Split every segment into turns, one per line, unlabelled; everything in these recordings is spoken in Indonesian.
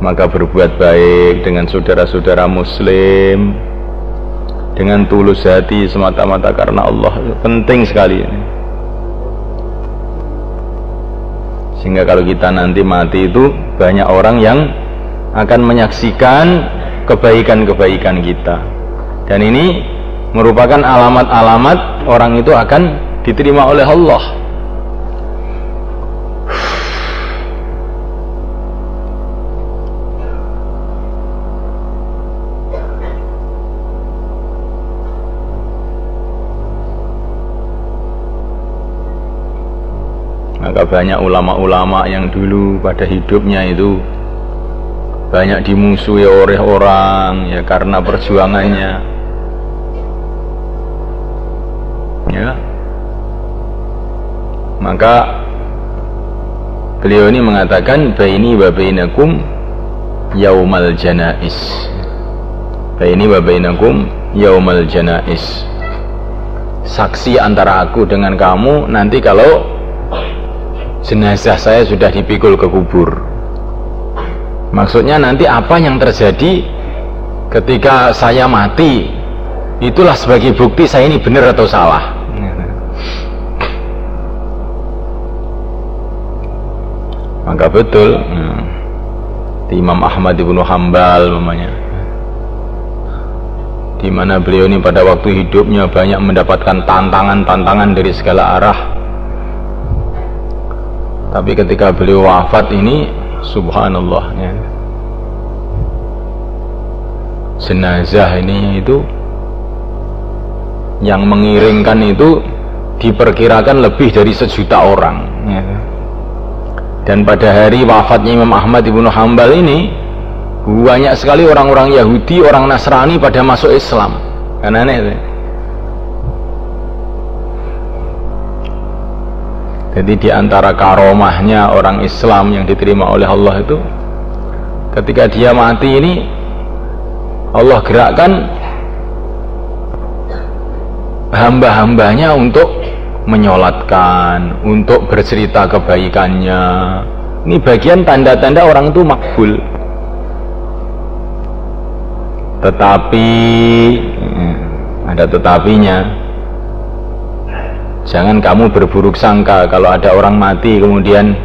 maka berbuat baik dengan saudara-saudara muslim dengan tulus hati semata-mata karena Allah, penting sekali ini. Sehingga kalau kita nanti mati itu banyak orang yang akan menyaksikan kebaikan-kebaikan kita, dan ini merupakan alamat-alamat orang itu akan diterima oleh Allah. Maka banyak ulama-ulama yang dulu pada hidupnya itu banyak dimusuhi oleh orang ya karena perjuangannya. Ya. Maka beliau ini mengatakan baini wa bainakum yaumal janais. Baini wa bainakum yaumal janais. Saksi antara aku dengan kamu nanti kalau jenazah saya sudah dipikul ke kubur. Maksudnya nanti apa yang terjadi ketika saya mati, itulah sebagai bukti saya ini benar atau salah. Maka betul Imam Ahmad ibnu Hanbal namanya, di mana beliau ini pada waktu hidupnya banyak mendapatkan tantangan-tantangan dari segala arah. Tapi ketika beliau wafat ini, subhanallah ya, jenazah ini itu yang mengiringkan itu diperkirakan lebih dari 1 juta orang ya. Dan pada hari wafatnya Imam Ahmad ibnu Hanbal ini banyak sekali orang-orang Yahudi, orang Nasrani pada masuk Islam. Kan aneh itu. Jadi di antara karomahnya orang Islam yang diterima oleh Allah itu, ketika dia mati ini Allah gerakkan hamba-hambanya untuk menyolatkan, untuk bercerita kebaikannya. Ini bagian tanda-tanda orang itu makbul. Tetapi ada tetapinya. Jangan kamu berburuk sangka kalau ada orang mati kemudian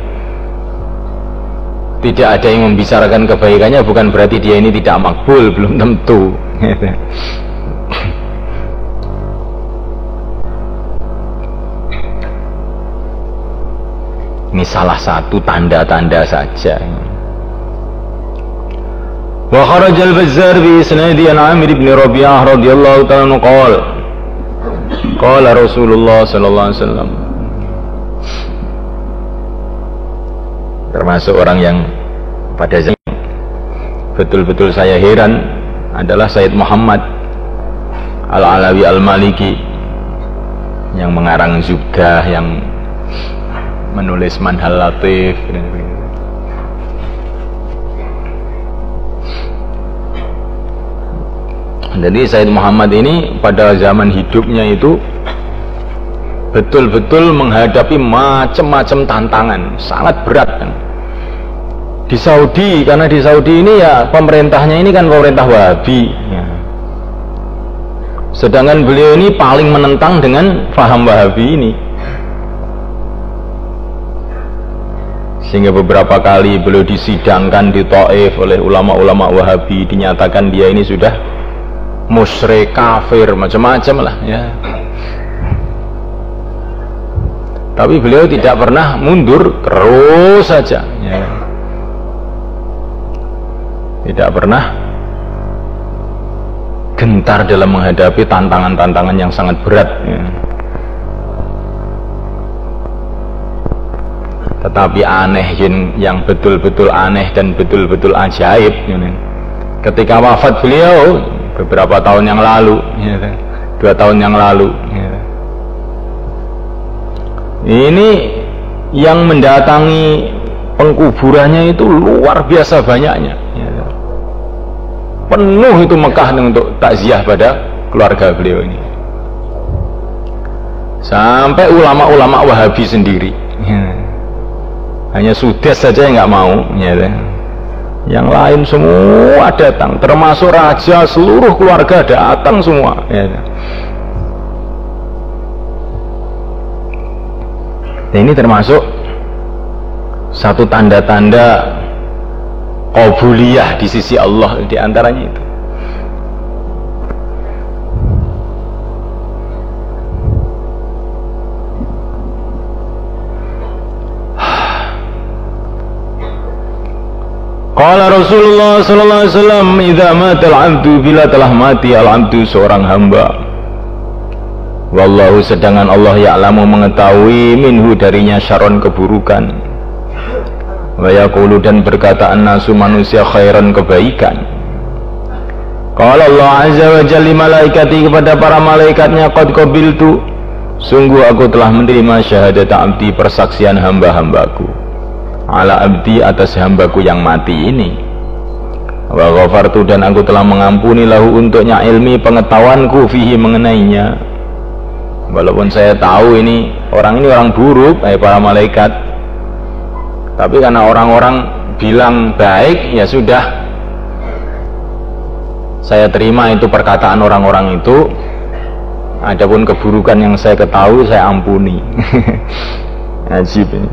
tidak ada yang membicarakan kebaikannya, bukan berarti dia ini tidak makbul, belum tentu. Ini salah satu tanda-tanda saja. Wa kharajal Bazzar bi isnadi an Amir bin Rabi'ah radhiyallahu ta'ala anhu qala qala Rasulullah sallallahu alaihi wasallam. Termasuk orang yang pada zaman betul-betul saya heran adalah Sayyid Muhammad Al-Alawi Al-Maliki yang mengarang Zubdah, yang menulis Manhal Latif. Jadi Sayyid Muhammad ini pada zaman hidupnya itu betul-betul menghadapi macam-macam tantangan, sangat berat kan. Di Saudi, karena di Saudi ini ya pemerintahnya ini kan pemerintah Wahabi ya. Sedangkan beliau ini paling menentang dengan faham Wahabi ini, sehingga beberapa kali beliau disidangkan di Taif oleh ulama-ulama Wahabi, dinyatakan dia ini sudah musyrik, kafir, macam-macam lah ya. Tapi beliau tidak pernah mundur, terus saja ya. Tidak pernah gentar dalam menghadapi tantangan-tantangan yang sangat berat ya. Tetapi aneh, yang betul-betul aneh dan betul-betul ajaib ya. Ketika wafat beliau beberapa tahun yang lalu ya, 2 tahun yang lalu ya, ini yang mendatangi pengkuburannya itu luar biasa banyaknya ya. Penuh itu Mekah untuk takziah pada keluarga beliau ini, sampai ulama-ulama Wahabi sendiri ya. Hanya Sudes saja yang nggak mau ya. Yang lain semua datang, termasuk raja, seluruh keluarga datang semua, ya. Nah, ini termasuk satu tanda-tanda qabuliyah di sisi Allah, di antaranya itu. Qala Rasulullah sallallahu alaihi wasallam, "Idza mata al-'abdu, bila telah mati al-'abdu seorang hamba, wallahu sedangkan Allah ya'lamu mengetahui minhu darinya syarron keburukan, wa yaqulu dan berkata an-nasu manusia khairan kebaikan. Qala Allah azza wa jalla malaikati kepada para malaikatnya, qad qabiltu sungguh aku telah menerima syahadat abdi persaksian hamba-hambaku ala abdi atas hambaku yang mati ini, wa ghafartu dan aku telah mengampuni lahu untuknya ilmi pengetahuanku fihi mengenainya, walaupun saya tahu ini orang buruk para malaikat, tapi karena orang-orang bilang baik, ya sudah, saya terima itu perkataan orang-orang itu. Adapun keburukan yang saya ketahui saya ampuni. Ajib ini.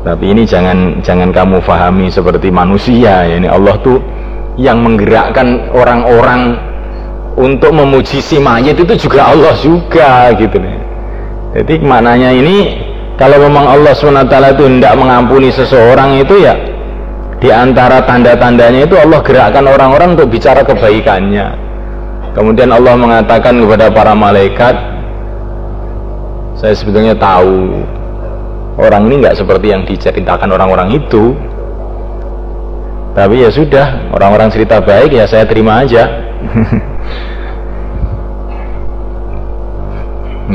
Tapi ini jangan kamu fahami seperti manusia ya. Ini Allah tuh yang menggerakkan orang-orang untuk memuji si mayit itu juga Allah juga gitu nih. Jadi maknanya ini, kalau memang Allah SWT itu hendak mengampuni seseorang itu ya, di antara tanda-tandanya itu Allah gerakkan orang-orang untuk bicara kebaikannya. Kemudian Allah mengatakan kepada para malaikat, saya sebetulnya tahu orang ini nggak seperti yang diceritakan orang-orang itu, tapi ya sudah, orang-orang cerita baik ya saya terima aja.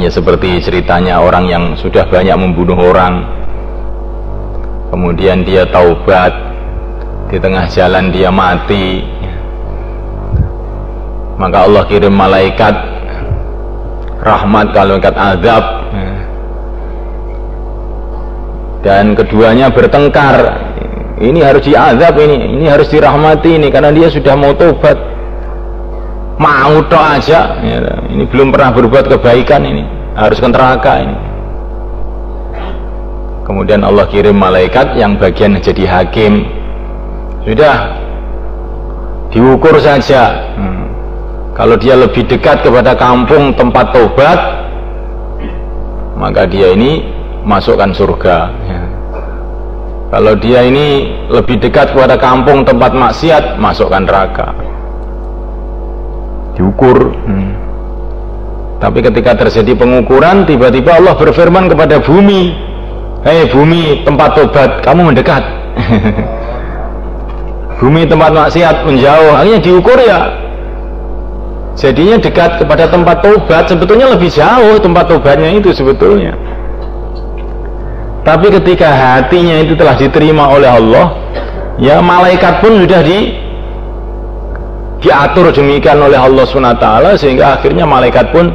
Ya seperti ceritanya orang yang sudah banyak membunuh orang, kemudian dia taubat, di tengah jalan dia mati, maka Allah kirim malaikat rahmat, malaikat azab, dan keduanya bertengkar. Ini harus diazab, ini harus dirahmati ini, karena dia sudah mau tobat, mau tok aja ya, ini belum pernah berbuat kebaikan, ini harus ke neraka ini. Kemudian Allah kirim malaikat yang bagian jadi hakim, sudah diukur saja. Kalau dia lebih dekat kepada kampung tempat tobat, maka dia ini masukkan surga ya. Kalau dia ini lebih dekat kepada kampung tempat maksiat, masukkan neraka. Diukur. Tapi ketika terjadi pengukuran, tiba-tiba Allah berfirman kepada bumi, hei bumi tempat tobat, kamu mendekat. Bumi tempat maksiat menjauh. Akhirnya diukur ya, jadinya dekat kepada tempat tobat. Sebetulnya lebih jauh tempat tobatnya itu sebetulnya. Tapi ketika hatinya itu telah diterima oleh Allah, ya malaikat pun sudah diatur demikian oleh Allah SWT, sehingga akhirnya malaikat pun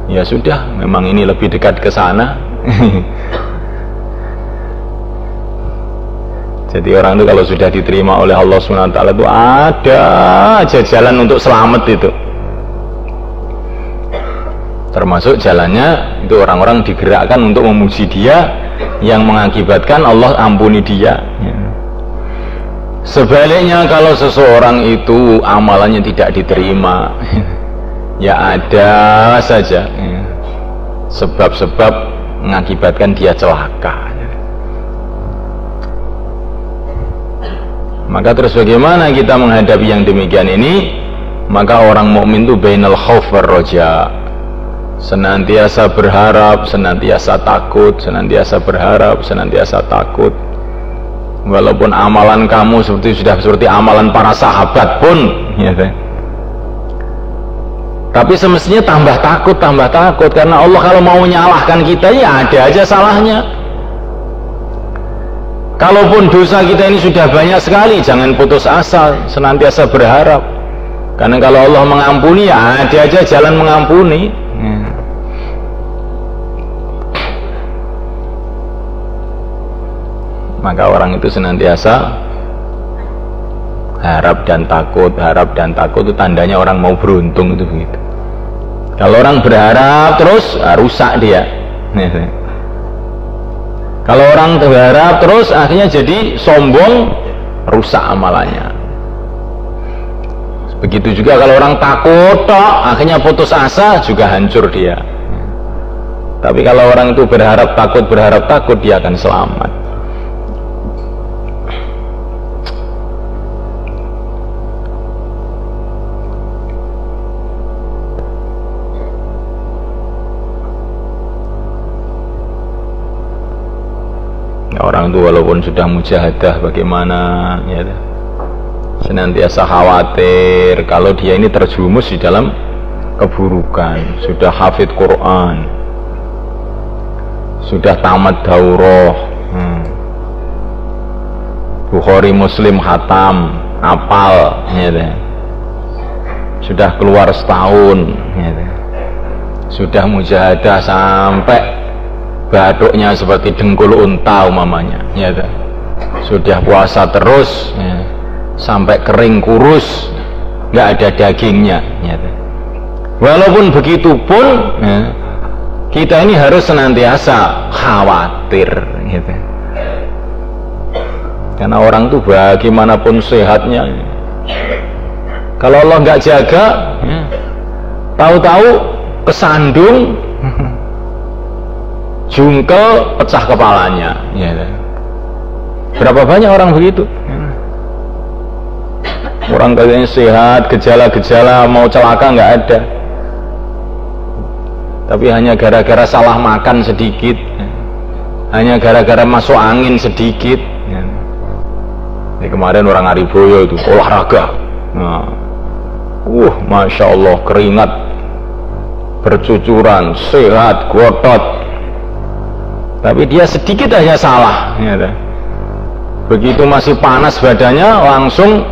ya sudah, memang ini lebih dekat ke sana. Jadi orang itu kalau sudah diterima oleh Allah SWT itu ada aja jalan untuk selamat itu. Termasuk jalannya itu orang-orang digerakkan untuk memuji dia, yang mengakibatkan Allah ampuni dia ya. Sebaliknya kalau seseorang itu amalannya tidak diterima, ya ada saja ya, sebab-sebab mengakibatkan dia celaka ya. Maka terus bagaimana kita menghadapi yang demikian ini? Maka orang mukmin itu bainal khauf war raja, senantiasa berharap, senantiasa takut, senantiasa berharap, senantiasa takut. Walaupun amalan kamu sudah seperti amalan para sahabat pun ya, tapi semestinya tambah takut, karena Allah kalau mau menyalahkan kita ya ada aja salahnya. Kalaupun dosa kita ini sudah banyak sekali, jangan putus asa, senantiasa berharap, karena kalau Allah mengampuni ya ada aja jalan mengampuni. Maka orang itu senantiasa harap dan takut itu tandanya orang mau beruntung, itu begitu. Kalau orang berharap terus rusak dia. Kalau orang berharap terus akhirnya jadi sombong, rusak amalannya. Begitu juga kalau orang takut akhirnya putus asa, juga hancur dia. Tapi kalau orang itu berharap takut, dia akan selamat. Orang itu walaupun sudah mujahadah bagaimana, ya, senantiasa khawatir kalau dia ini terjerumus di dalam keburukan. Sudah hafid Quran, sudah tamat daurah, Bukhari Muslim khatam, apal, ya, sudah keluar setahun, ya, sudah mujahadah sampai batuknya seperti dengkul unta umpamanya, ya, sudah puasa terus, ya, sampai kering kurus, nggak ada dagingnya, ya. Walaupun begitu pun, ya, kita ini harus senantiasa khawatir, gitu. Karena orang tuh bagaimanapun sehatnya, kalau Allah nggak jaga, ya, tahu-tahu kesandung, jungkel, pecah kepalanya, ya. Berapa banyak orang begitu? Orang katanya sehat, gejala-gejala mau celaka nggak ada, tapi hanya gara-gara salah makan sedikit, hanya gara-gara masuk angin sedikit. Ini kemarin orang Ariboyo itu olahraga, masya Allah, keringat bercucuran, sehat, gotot, tapi dia sedikit aja salah, ya. Begitu masih panas badannya, langsung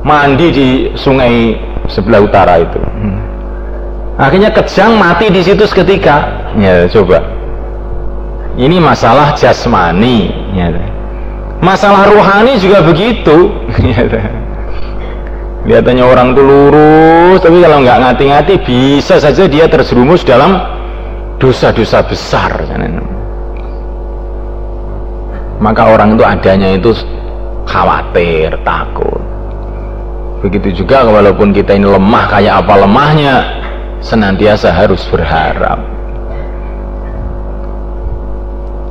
mandi di sungai sebelah utara itu. Akhirnya kejang, mati di situ seketika. Ya, coba. Ini masalah jasmani, ya. Masalah rohani juga begitu. Kelihatannya orang itu lurus, tapi kalau nggak ngati-ngati bisa saja dia terjerumus dalam dosa-dosa besar. Maka orang itu adanya itu khawatir, takut. Begitu juga walaupun kita ini lemah kayak apa lemahnya, senantiasa harus berharap.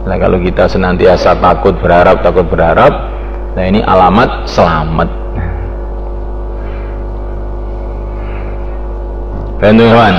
Nah, kalau kita senantiasa takut berharap, nah ini alamat selamat. Teman-teman,